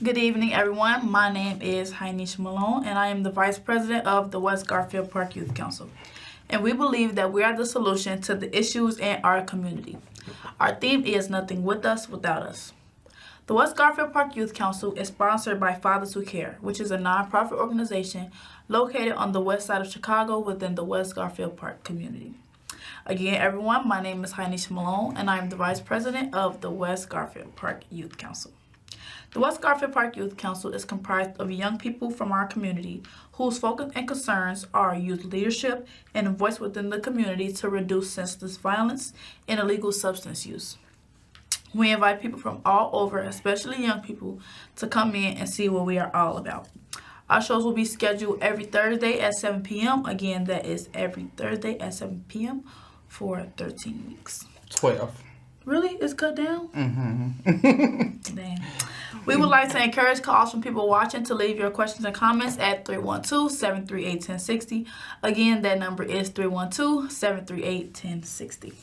Good evening, everyone. My name is Heinisha Malone, and I am the Vice President of the West Garfield Park Youth Council. And we believe that we are the solution to the issues in our community. Our theme is Nothing With Us, Without Us. The West Garfield Park Youth Council is sponsored by Fathers Who Care, which is a nonprofit organization located on the west side of Chicago within the West Garfield Park community. Again, everyone, my name is Heinisha Malone, and I am the Vice President of the West Garfield Park Youth Council. The West Garfield Park Youth Council is comprised of young people from our community whose focus and concerns are youth leadership and a voice within the community to reduce senseless violence and illegal substance use. We invite people from all over, especially young people, to come in and see what we are all about. Our shows will be scheduled every Thursday at 7 p.m. Again, that is every Thursday at 7 p.m. for 13 weeks. 12. Really? It's cut down? Mm-hmm. Dang. We would like to encourage calls from people watching to leave your questions and comments at 312-738-1060. Again, that number is 312-738-1060.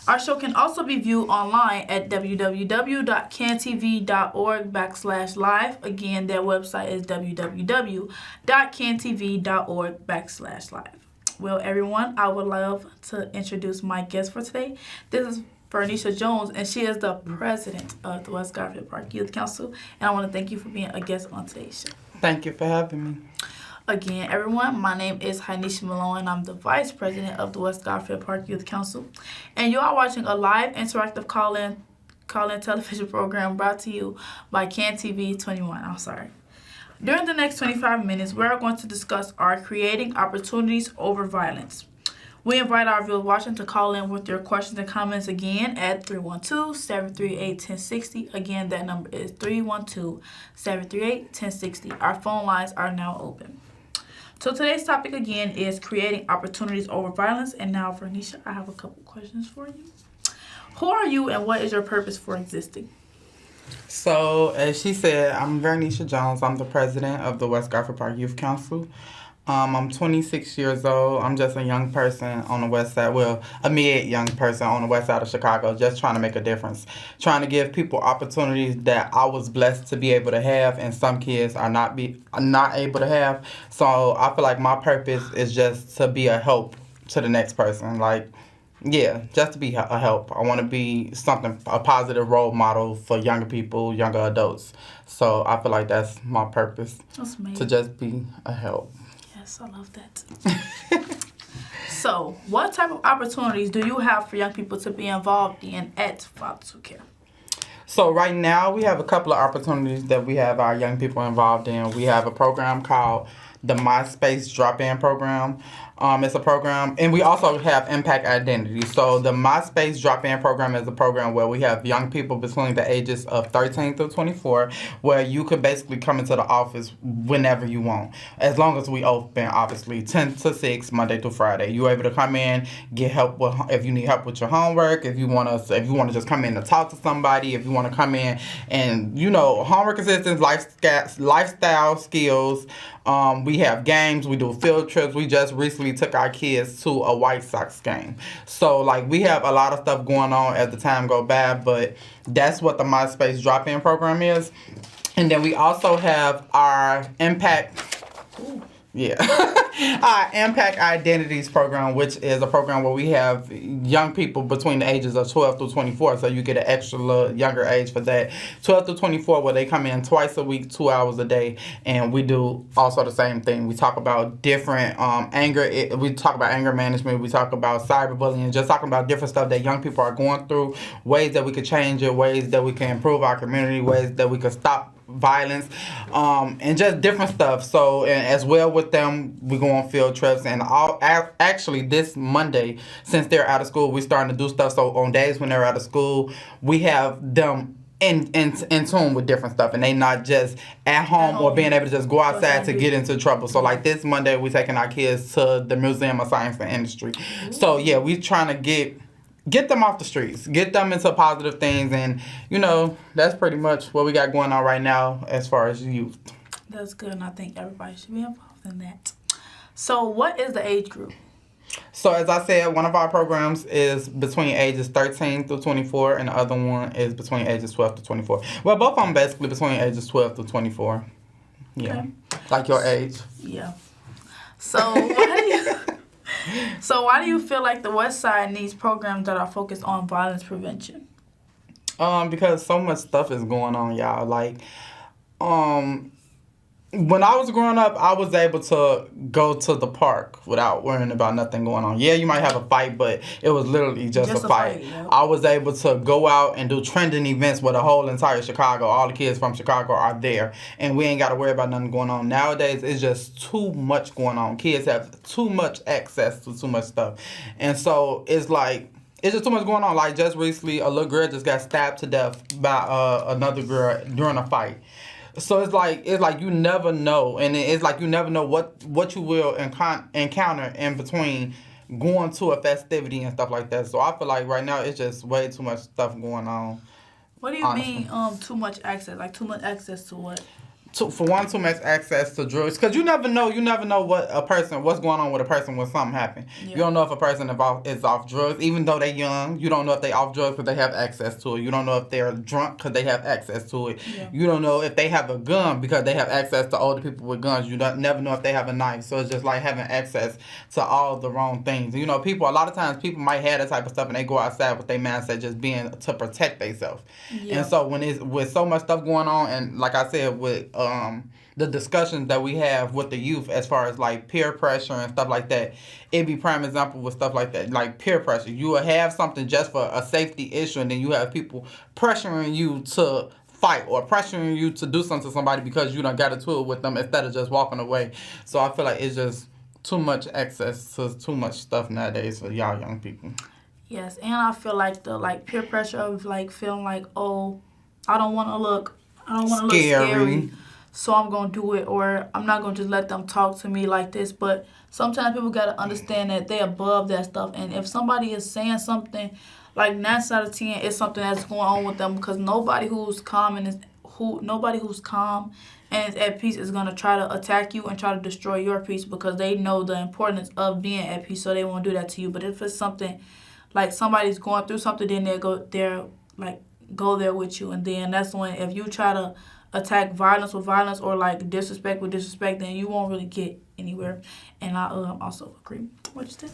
Our show can also be viewed online at www.cantv.org/live. Again, their website is www.cantv.org/live. Well, everyone, I would love to introduce my guest for today. This is Vernisha Jones, and she is the president of the West Garfield Park Youth Council. And I want to thank you for being a guest on today's show. Thank you for having me. Again, everyone, my name is Heinisha Malone, and I'm the vice president of the West Garfield Park Youth Council. And you are watching a live interactive call-in television program brought to you by CanTV 21. I'm sorry. During the next 25 minutes, we are going to discuss our creating opportunities over violence. We invite our viewers watching to call in with your questions and comments again at 312-738-1060. Again, that number is 312-738-1060. Our phone lines are now open. So today's topic again is creating opportunities over violence. And now, Vernisha, I have a couple questions for you. Who are you and what is your purpose for existing? So, as she said, I'm Vernisha Jones. I'm the president of the West Garfield Park Youth Council. I'm 26 years old. I'm just a young person on the west side, well, a mid-young person on the west side of Chicago, just trying to make a difference, trying to give people opportunities that I was blessed to be able to have, and some kids are not able to have. So I feel like my purpose is just to be a help to the next person, just to be a help. I want to be a positive role model for younger people, younger adults. So I feel like that's my purpose. That's amazing. To just be a help. Yes, I love that. So, what type of opportunities do you have for young people to be involved in at Fathers Who Care? So right now we have a couple of opportunities that we have our young people involved in. We have a program called the MySpace Drop-In Program. It's a program, and we also have Impact Identity. So the MySpace Drop-In Program is a program where we have young people between the ages of 13 through 24, where you can basically come into the office whenever you want, as long as we open, obviously, 10 to 6, Monday through Friday. You're able to come in, get help if you need help with your homework, if you want to just come in to talk to somebody, if you want to come in and, homework assistance, lifestyle skills. We have games, we do field trips. We just recently took our kids to a White Sox game. So, we have a lot of stuff going on as the time go by, but that's what the MySpace Drop-In Program is. And then we also have our Impact... our Impact Identities Program, which is a program where we have young people between the ages of 12 through 24, so you get an extra younger age for that. 12 through 24, where they come in twice a week, 2 hours a day, and we do also the same thing. We talk about different we talk about anger management, we talk about cyberbullying, just talking about different stuff that young people are going through, ways that we could change it, ways that we can improve our community, ways that we could stop violence, and just different stuff. So, and as well with them, we go on field trips, and actually this Monday, since they're out of school, we're starting to do stuff. So on days when they're out of school, we have them in tune with different stuff, and they not just at home or being able to just go outside to get into trouble. So this Monday, we're taking our kids to the Museum of Science and Industry. Ooh. So yeah, we're trying to get them off the streets, get them into positive things, and that's pretty much what we got going on right now as far as youth. That's good, and I think everybody should be involved in that. So what is the age group? So as I said, one of our programs is between ages 13 through 24, and the other one is between ages 12 to 24. Well, both of them basically between ages 12 to 24. Yeah, Okay. like your age. Yeah. So why do you feel like the West Side needs programs that are focused on violence prevention? Because so much stuff is going on, y'all. Like, when I was growing up, I was able to go to the park without worrying about nothing going on. Yeah, you might have a fight, but it was literally just a fight. Yeah. I was able to go out and do trending events where the whole entire Chicago, all the kids from Chicago are there, and we ain't got to worry about nothing going on. Nowadays, it's just too much going on. Kids have too much access to too much stuff, and so it's like, it's just too much going on. Like, just recently, a little girl just got stabbed to death by another girl during a fight. So it's like you never know, and it's like you never know what you will encounter in between going to a festivity and stuff like that. So I feel like right now it's just way too much stuff going on. What do you honestly mean too much access? Like too much access to what? Too much access to drugs, because you never know what's going on with a person when something happens. Yeah. You don't know if a person is off drugs, even though they're young. You don't know if they off drugs because they have access to it. You don't know if they're drunk because they have access to it. Yeah. You don't know if they have a gun because they have access to older people with guns. You never know if they have a knife. So it's just like having access to all the wrong things. You know, a lot of times people might have that type of stuff and they go outside with their mindset just being to protect themselves. Yeah. And so when it's with so much stuff going on, and like I said, with the discussions that we have with the youth as far as like peer pressure and stuff like that, it'd be prime example with stuff like that, like peer pressure. You will have something just for a safety issue, and then you have people pressuring you to fight or pressuring you to do something to somebody because you done got into it with them instead of just walking away. So I feel like it's just too much access to too much stuff nowadays for y'all young people. Yes, and I feel like the peer pressure of feeling like, oh, I don't want to look scary, so I'm gonna do it, or I'm not gonna just let them talk to me like this. But sometimes people gotta understand that they above that stuff, and if somebody is saying something, like 9 out of 10, it's something that's going on with them, because nobody who's calm and is at peace is gonna try to attack you and try to destroy your peace, because they know the importance of being at peace, so they won't do that to you. But if it's something like somebody's going through something, then they'll go there with you, and then that's when, if you try to attack violence with violence or disrespect with disrespect, then you won't really get anywhere. And I also agree with what you said.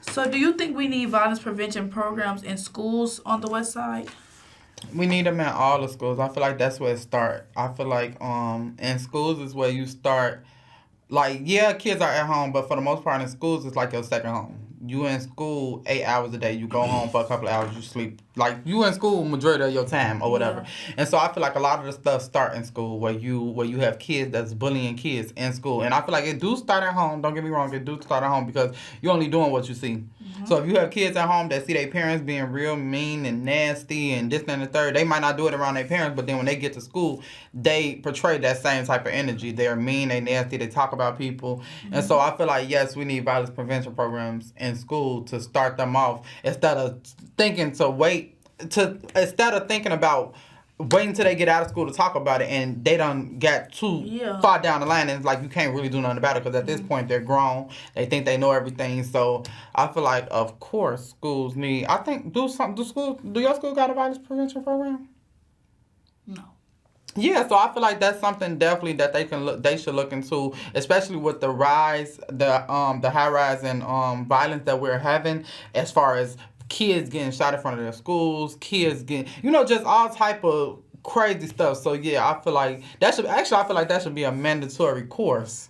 So do you think we need violence prevention programs in schools on the West Side? We need them in all the schools. I feel like that's where it starts. I feel like in schools is where you start. Like, yeah, kids are at home, but for the most part in schools, it's like your second home. You in school 8 hours a day. You go home for a couple of hours. You sleep. Like, you in school majority of your time or whatever. Yeah. And so I feel like a lot of the stuff start in school, where you have kids that's bullying kids in school. And I feel like it do start at home. Don't get me wrong, it do start at home, because you're only doing what you see. Mm-hmm. So if you have kids at home that see their parents being real mean and nasty and this and the third, they might not do it around their parents, but then when they get to school, they portray that same type of energy. They're mean, they nasty, they talk about people. Mm-hmm. And so I feel like, yes, we need violence prevention programs in school to start them off, instead of thinking about waiting till they get out of school to talk about it, and they done got too far down the line, and it's like you can't really do nothing about it, because at this point they're grown, they think they know everything. So I feel like, of course, schools need, I think, do your school got a violence prevention program? No. Yeah, so I feel like that's something definitely that they should look into, especially with the high rise in violence that we're having, as far as kids getting shot in front of their schools, kids getting, just all type of crazy stuff. So yeah, I feel like that should be a mandatory course.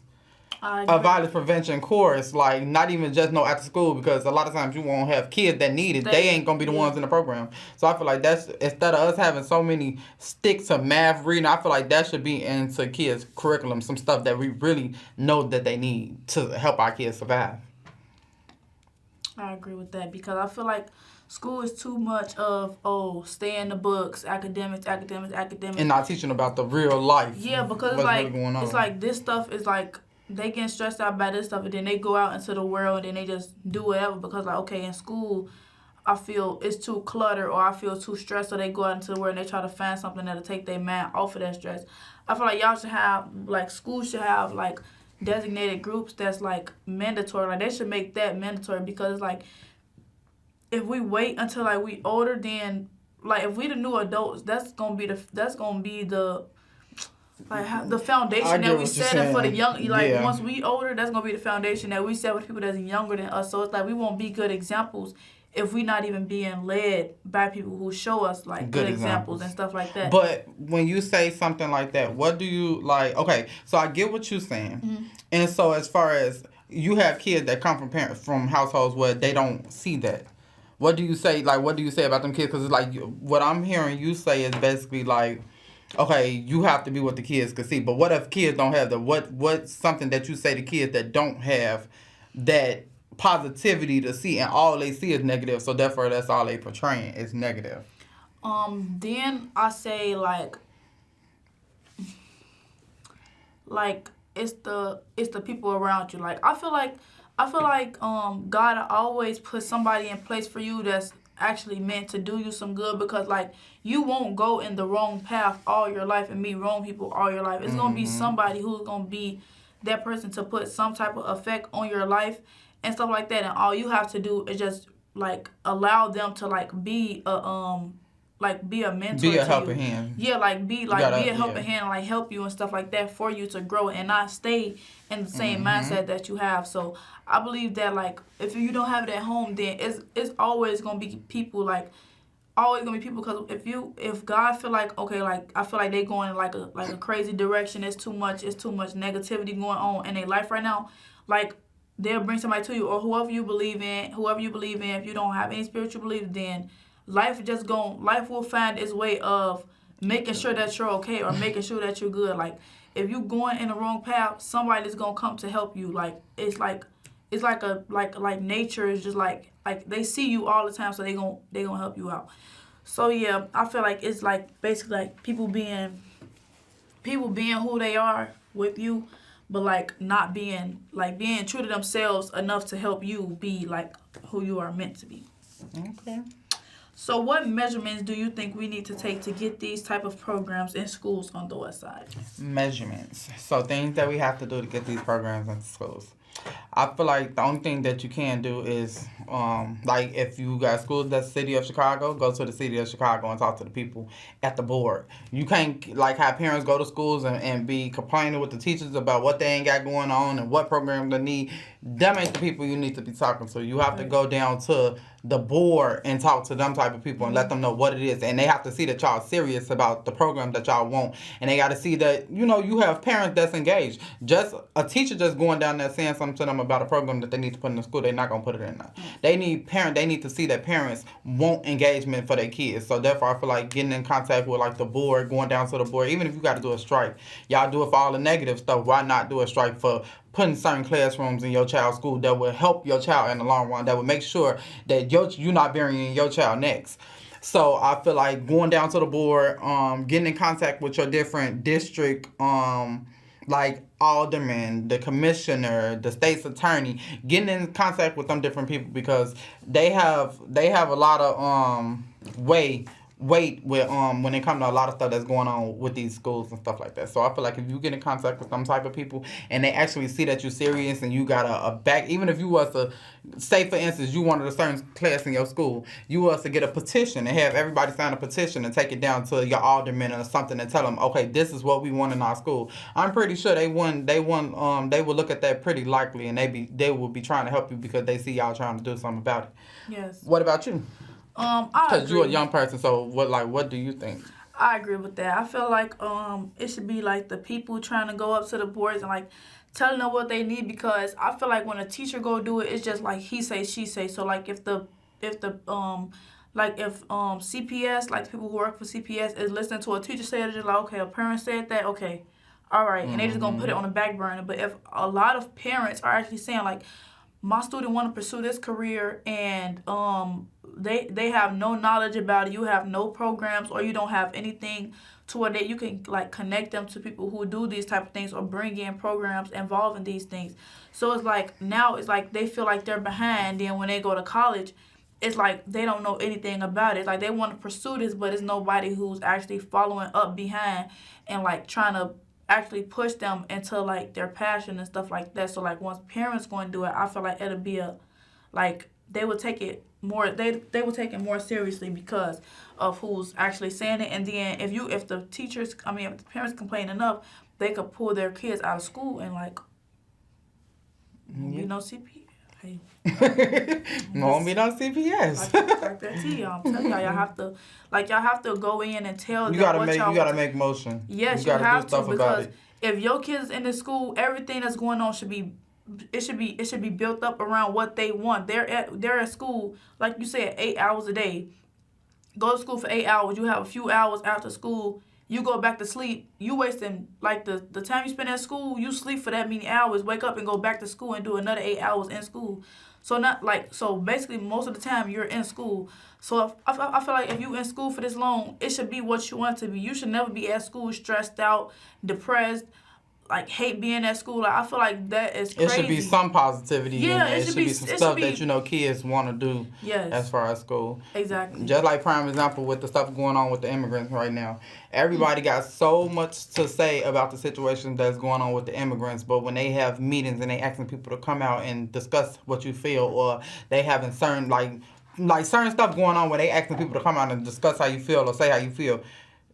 A violence prevention course, like not even just no after school, because a lot of times you won't have kids that need it. They ain't gonna be the ones in the program. So I feel like that's, instead of us having so many sticks of math reading, I feel like that should be into kids' curriculum, some stuff that we really know that they need to help our kids survive. I agree with that, because I feel like school is too much of, stay in the books, academics. And not teaching about the real life. Yeah, because it's like this stuff is like, they get stressed out by this stuff, and then they go out into the world and then they just do whatever, because in school I feel it's too cluttered, or I feel too stressed, so they go out into the world and they try to find something that'll take their mind off of that stress. I feel like y'all should have, school should have designated groups that's like mandatory. Like they should make that mandatory because it's like if we wait until like we older, then like if we the new adults, that's gonna be the like the I foundation get that we what you're setting for the saying. young. Like Yeah. once we older, that's gonna be the foundation that we set with people that's younger than us. So it's like we won't be good examples if we not even being led by people who show us like good examples and stuff like that. But when you say something like that, what do you like? Okay, so I get what you're saying, and so as far as you have kids that come from households where they don't see that. What do you say? Like, what do you say about them kids? Because it's like what I'm hearing you say is basically like, okay, you have to be what the kids can see. But what if kids don't have the what's something that you say to kids that don't have that positivity to see, and all they see is negative. So therefore, that's all they portraying is negative. Then I say like it's the people around you. Like I feel like God always put somebody in place for you that's actually meant to do you some good, because like you won't go in the wrong path all your life and meet wrong people all your life. It's gonna be somebody who's gonna be that person to put some type of effect on your life and stuff like that, and all you have to do is just like allow them to like be a mentor, Be a to helping you. hand. Yeah, like be a helping yeah. hand, like help you and stuff like that for you to grow and not stay in the same mindset that you have. So I believe that like if you don't have it at home, then it's always gonna be people like always gonna be people, because if God feel like okay, like I feel like they going in like a crazy direction, it's too much negativity going on in their life right now, like they'll bring somebody to you, or whoever you believe in. If you don't have any spiritual belief, then life will find its way of making sure that you're okay or making sure that you're good. Like if you going in the wrong path, somebody's gonna come to help you. Like it's like nature is just like they see you all the time, so they gonna help you out. So yeah, I feel like it's like basically like people being who they are with you, but like not being true to themselves enough to help you be like who you are meant to be. Okay. So what measurements do you think we need to take to get these type of programs in schools on the West Side? Measurements. So things that we have to do to get these programs into schools. I feel like the only thing that you can do is, like if you got schools that's the city of Chicago, go to the city of Chicago and talk to the people at the board. You can't like have parents go to schools and be complaining with the teachers about what they ain't got going on and what program they need. Them ain't the people you need to be talking to. You have to go down to the board and talk to them type of people and let them know what it is, and they have to see that y'all serious about the program that y'all want, and they got to see that you have parents that's engaged. Just a teacher just going down there saying something to them about a program that they need to put in the school, they're not gonna put it in there. They need to see that parents want engagement for their kids. So therefore, I feel like getting in contact with like the board, going down to the board, even if you got to do a strike, y'all do it for all the negative stuff. Why not do a strike for putting certain classrooms in your child's school that will help your child in the long run, that will make sure that you're not burying your child next. So I feel like going down to the board, getting in contact with your different district, like alderman, the commissioner, the state's attorney, getting in contact with them different people, because they have a lot of weight with when it comes to a lot of stuff that's going on with these schools and stuff like that. So I feel like if you get in contact with some type of people and they actually see that you're serious and you got a back, even if you was to say for instance you wanted a certain class in your school, you was to get a petition and have everybody sign a petition and take it down to your alderman or something and tell them, okay, this is what we want in our school. I'm pretty sure they will look at that pretty likely, and they will be trying to help you because they see y'all trying to do something about it. Yes. What about you? Because you're a young person, so what do you think? I agree with that. I feel like it should be like the people trying to go up to the boards and like telling them what they need, because I feel like when a teacher go do it, it's just like he say she say. So like if CPS, like people who work for CPS, is listening to a teacher say it, it's just like, okay, a parent said that, okay, all right, and they just gonna put it on the back burner. But if a lot of parents are actually saying like, my student want to pursue this career, and they have no knowledge about it, you have no programs, or you don't have anything to where you can like connect them to people who do these type of things or bring in programs involving these things. So it's like now it's like they feel like they're behind. Then when they go to college, it's like they don't know anything about it. It's like they want to pursue this, but it's nobody who's actually following up behind and like trying to actually push them into like their passion and stuff like that. So like once parents going to do it, I feel like it'll be a like they would take it more they would take it more seriously because of who's actually saying it. And then if the parents complain enough, they could pull their kids out of school and like you know CPS. Hey. Won't be no CPS. Like that tea, y'all. I'm telling y'all, y'all have to go in and tell them you gotta make motion. Yes, you have to, because if your kids in the school, everything that's going on should be built up around what they want. They're at school, like you said, 8 hours a day. Go to school for 8 hours. You have a few hours after school. You go back to sleep. You wasting like the time you spend at school. You sleep for that many hours. Wake up and go back to school and do another 8 hours in school. So basically most of the time you're in school. So I feel like if you in school for this long, it should be what you want it to be. You should never be at school stressed out, depressed, like hate being at school. Like, I feel like that is crazy. It should be some positivity. Yeah, in it should be some stuff that kids want to do. Yes. As far as school. Exactly. Just like prime example with the stuff going on with the immigrants right now. Everybody got so much to say about the situation that's going on with the immigrants, but when they have meetings and they asking people to come out and discuss what you feel, or they having certain like certain stuff going on where they asking people to come out and discuss how you feel or say how you feel,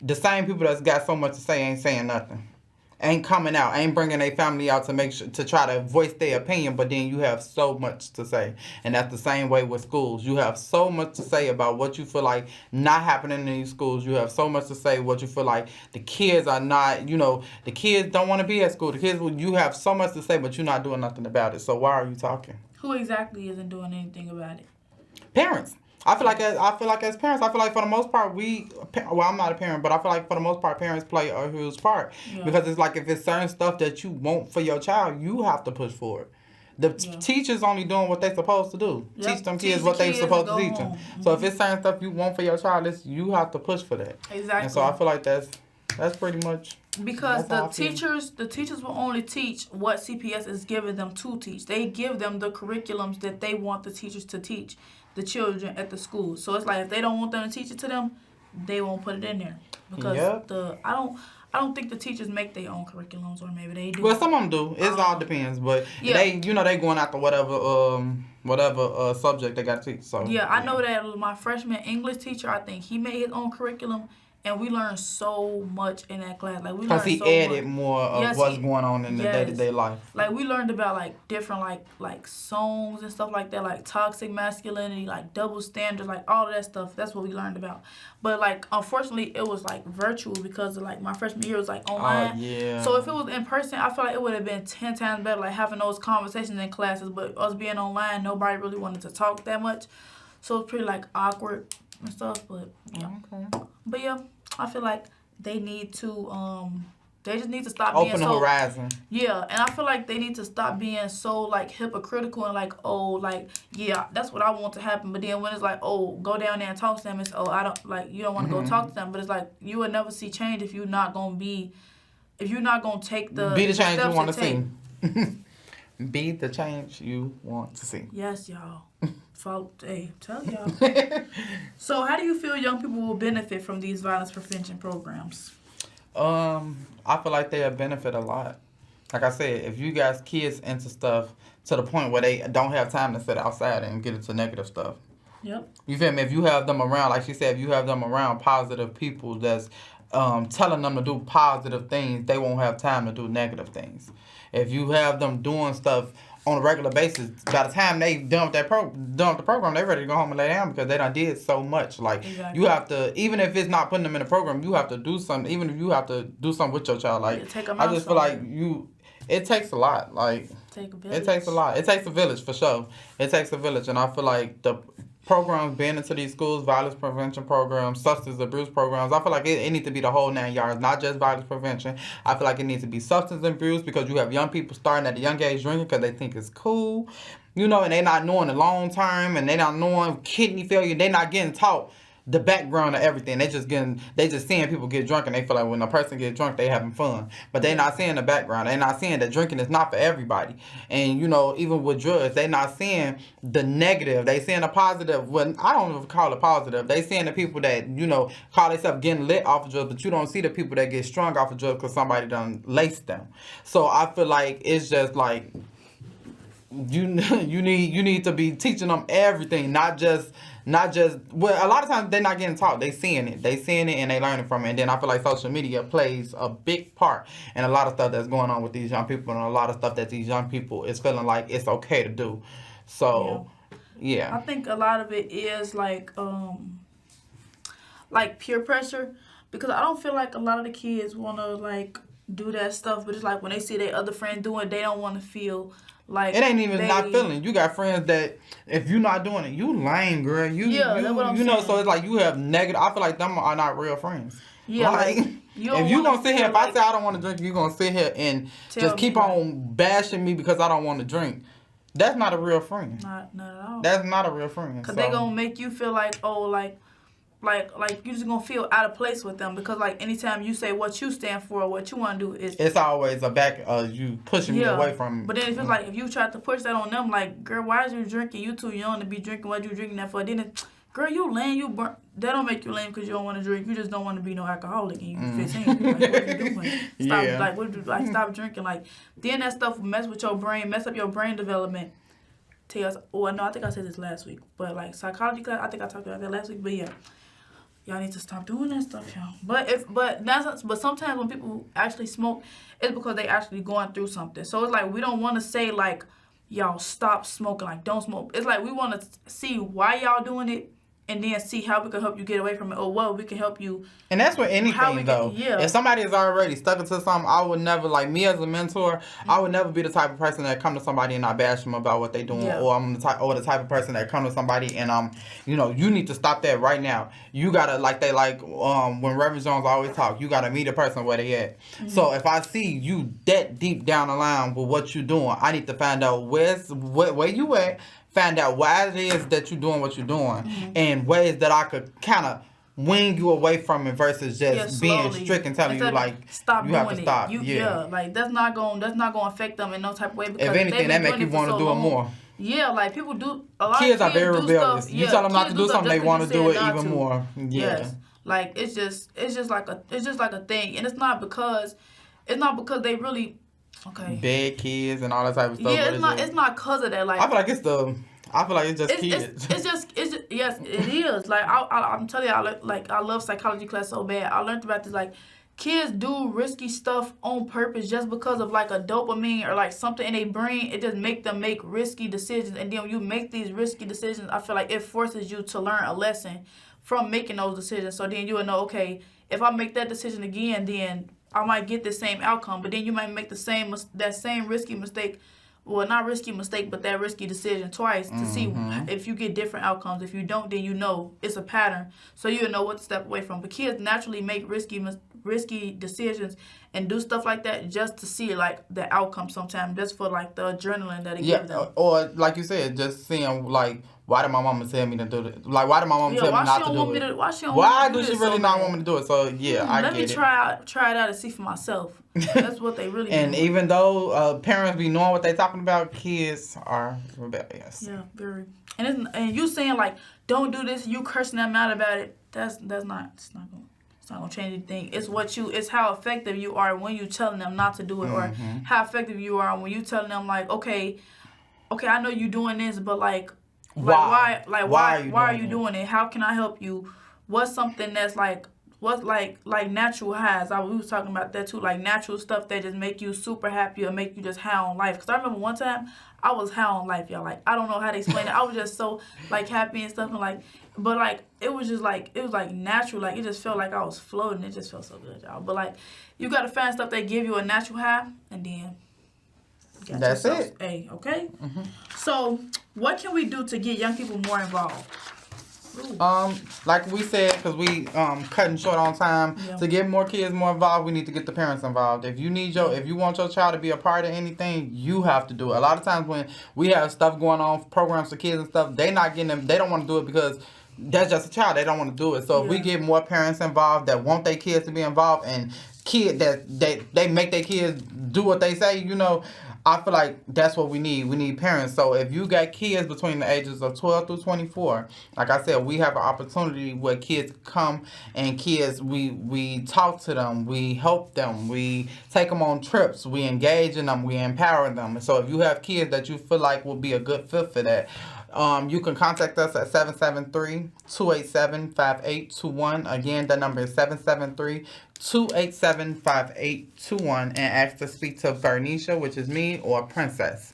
the same people that's got so much to say ain't saying nothing. Ain't coming out, ain't bringing their family out to try to voice their opinion, but then you have so much to say. And that's the same way with schools. You have so much to say about what you feel like not happening in these schools. You have so much to say what you feel like the kids are not, the kids don't want to be at school. You have so much to say, but you're not doing nothing about it. So why are you talking? Who exactly isn't doing anything about it? Parents. I feel like as parents, I feel like for the most part I'm not a parent, but I feel like for the most part parents play a huge part. Yeah. Because it's like if it's certain stuff that you want for your child, you have to push for it. The teachers only doing what they're supposed to do. Yep. Teach them kids what they're supposed to teach them. Mm-hmm. So if it's certain stuff you want for your child, you have to push for that. Exactly. And so I feel like that's pretty much. Because the teachers will only teach what CPS is giving them to teach. They give them the curriculums that they want the teachers to teach the children at the school. So it's like if they don't want them to teach it to them, they won't put it in there. Because I don't think the teachers make their own curriculums, or maybe they do. Well, some of them do. It all depends, but they going after whatever subject they got to teach. So I know that my freshman English teacher, I think he made his own curriculum. And we learned so much in that class. Like we learned so much. Because he added more of what's going on in the day-to-day life. Like we learned about like different like songs and stuff like that, like toxic masculinity, like double standards, like all of that stuff. That's what we learned about. But like unfortunately, it was like virtual because of, like my freshman year was like online. So if it was in person, I feel like it would have been 10 times better, like having those conversations in classes. But us being online, nobody really wanted to talk that much, so it's pretty like awkward and stuff. But But I feel like they need to they just need to stop open the horizon. Yeah, and I feel like they need to stop being so like hypocritical and like, that's what I want to happen. But then when it's like, go down there and talk to them, it's I don't like you don't want to go talk to them. But it's like you will never see change if you're not gonna take the be the change you want to see. Be the change you want to see. Yes, y'all. Tell y'all. So how do you feel young people will benefit from these violence prevention programs? I feel like they'll benefit a lot. Like I said, if you guys kids into stuff to the point where they don't have time to sit outside and get into negative stuff. Yep. You feel me? If you have them around, like she said, if you have them around positive people that's telling them to do positive things, they won't have time to do negative things. If you have them doing stuff on a regular basis, by the time they done with the program, they're ready to go home and lay down because they done did so much. Like you have to, even if it's not putting them in the program, you have to do something. Even if you have to do something with your child, like I just feel like it takes a lot. Like it takes a lot. It takes a village for sure. It takes a village, and I feel like the programs being into these schools, violence prevention programs, substance abuse programs, I feel like it needs to be the whole 9 yards, not just violence prevention. I feel like it needs to be substance abuse because you have young people starting at a young age drinking because they think it's cool, and they not knowing the long term, and they not knowing kidney failure. They not getting taught the background of everything. They just seeing people get drunk, and they feel like when a person get drunk, they having fun. But they not seeing the background. They not seeing that drinking is not for everybody. And even with drugs, they not seeing the negative. They seeing the positive. Well, I don't even call it positive. They seeing the people that call themselves getting lit off of drugs, but you don't see the people that get strung off of drugs because somebody done laced them. So I feel like it's just like you need to be teaching them everything, not just well, a lot of times they're not getting taught. They seeing it and they learning from it. And then I feel like social media plays a big part in a lot of stuff that's going on with these young people, and a lot of stuff that these young people is feeling like it's okay to do. So yeah. I think a lot of it is like peer pressure, because I don't feel like a lot of the kids want to like do that stuff, but it's like when they see their other friends doing it, they don't want to feel like it ain't even not feeling. You got friends that if you're not doing it, you lame, girl. That's what I'm saying. So it's like you have negative. I feel like them are not real friends. Yeah, like if you gonna sit here, if I say I don't want to drink, you gonna sit here and just keep on bashing me because I don't want to drink. That's not a real friend. Not at all. That's not a real friend. Because they gonna make you feel like, like you just gonna feel out of place with them, because like anytime you say what you stand for or what you want to do, it's always a back you pushing me away from. But then if it's like if you try to push that on them, like, girl, why is you drinking? You too young to be drinking. What you drinking that for? Then girl, you lame. That don't make you lame because you don't want to drink. You just don't want to be no alcoholic, and you 15. Like, what you doing? Stop. Like, what do like stop drinking? Like, then that stuff will mess with your brain, mess up your brain development. Tell us. Oh, no, I think I said this last week. But like psychology class, I think I talked about that last week. But yeah. Y'all need to stop doing that stuff, y'all. But sometimes when people actually smoke, it's because they actually going through something. So it's like we don't want to say like, y'all stop smoking, like don't smoke. It's like we want to see why y'all doing it, and then see how we can help you get away from it, or what we can help you. And that's with anything, though. If somebody is already stuck into something, I would never, like me as a mentor, I would never be the type of person that come to somebody and I bash them about what they doing, or I'm the type of person that come to somebody and you need to stop that right now. You gotta when Reverend Jones always talk, you gotta meet a person where they at. Mm-hmm. So if I see you that deep down the line with what you doing, I need to find out where you at. Find out why it is that you're doing what you're doing, and ways that I could kind of wing you away from it versus just being strict and telling you like stop. You have to stop. Like that's not gonna affect them in no type of way. Because if anything, that make you want to do it more. Yeah, like people do. A lot kids of are very rebellious. You tell them not to do something, they want to do it even more. Yeah. Yes. Like it's just like a thing, and it's not because they really. Okay. Bad kids and all that type of stuff. Yeah, it's not cause of that. Like I feel like it's just kids. It's just yes, it is. Like I'm telling you, I love psychology class so bad. I learned about this. Like kids do risky stuff on purpose just because of like a dopamine or like something in their brain. It just make them make risky decisions, and then when you make these risky decisions, I feel like it forces you to learn a lesson from making those decisions. So then you will know, okay, if I make that decision again, then I might get the same outcome, but then you might make that same risky mistake. Well, not risky mistake, but that risky decision twice to see if you get different outcomes. If you don't, then you know it's a pattern, so you know what to step away from. But kids naturally make risky decisions and do stuff like that just to see like the outcome sometimes, just for like the adrenaline that it gives them. Or like you said, just seeing like, why did my mama tell me to do this? Like, why did my mama tell me not to do it? Why do she really not want me to do it? So I get it. Let me try it out and see for myself. That's what they really and do. Even though parents be knowing what they talking about, kids are rebellious. Yeah, very. And you saying like, don't do this, you cursing them out about it. It's not gonna change anything. It's how effective you are when you telling them not to do it, or how effective you are when you telling them like, okay, I know you doing this, but like why are you doing it? How can I help you? What's something that's like natural highs? We was talking about that too, like natural stuff that just make you super happy or make you just high on life. Because I remember one time I was high on life, y'all. Like I don't know how to explain it. I was just so like happy and stuff, and like, but like it was natural. Like it just felt like I was floating. It just felt so good, y'all. But like you gotta find stuff that give you a natural high, and then that's it. Hey, okay. So what can we do to get young people more involved? Like we said, because we cutting short on time, to get more kids more involved, we need to get the parents involved. If you want your child to be a part of anything, you have to do it. A lot of times when we have stuff going on, programs for kids and stuff, they don't want to do it because that's just a child. They don't want to do it. So if we Yeah. get more parents involved that want their kids to be involved and kid that they make their kids do what they say, I feel like that's what we need. We need parents. So if you got kids between the ages of 12 through 24, like I said, we have an opportunity where kids come and kids, we talk to them, we help them, we take them on trips, we engage in them, we empower them. So if you have kids that you feel like will be a good fit for that, you can contact us at 773-287-5821. Again, the number is 773-287-5821, and ask to speak to Bernicia, which is me, or Princess.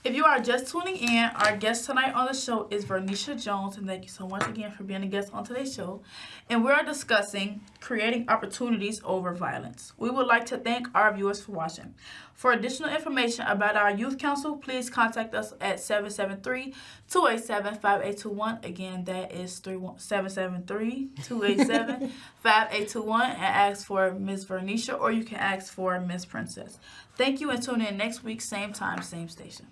If you are just tuning in, our guest tonight on the show is Vernisha Jones, and thank you so much again for being a guest on today's show. And we are discussing creating opportunities over violence. We would like to thank our viewers for watching. For additional information about our youth council, please contact us at 773-287-5821. Again, that is 773-287-5821, and ask for Ms. Vernisha, or you can ask for Ms. Princess. Thank you, and tune in next week, same time, same station.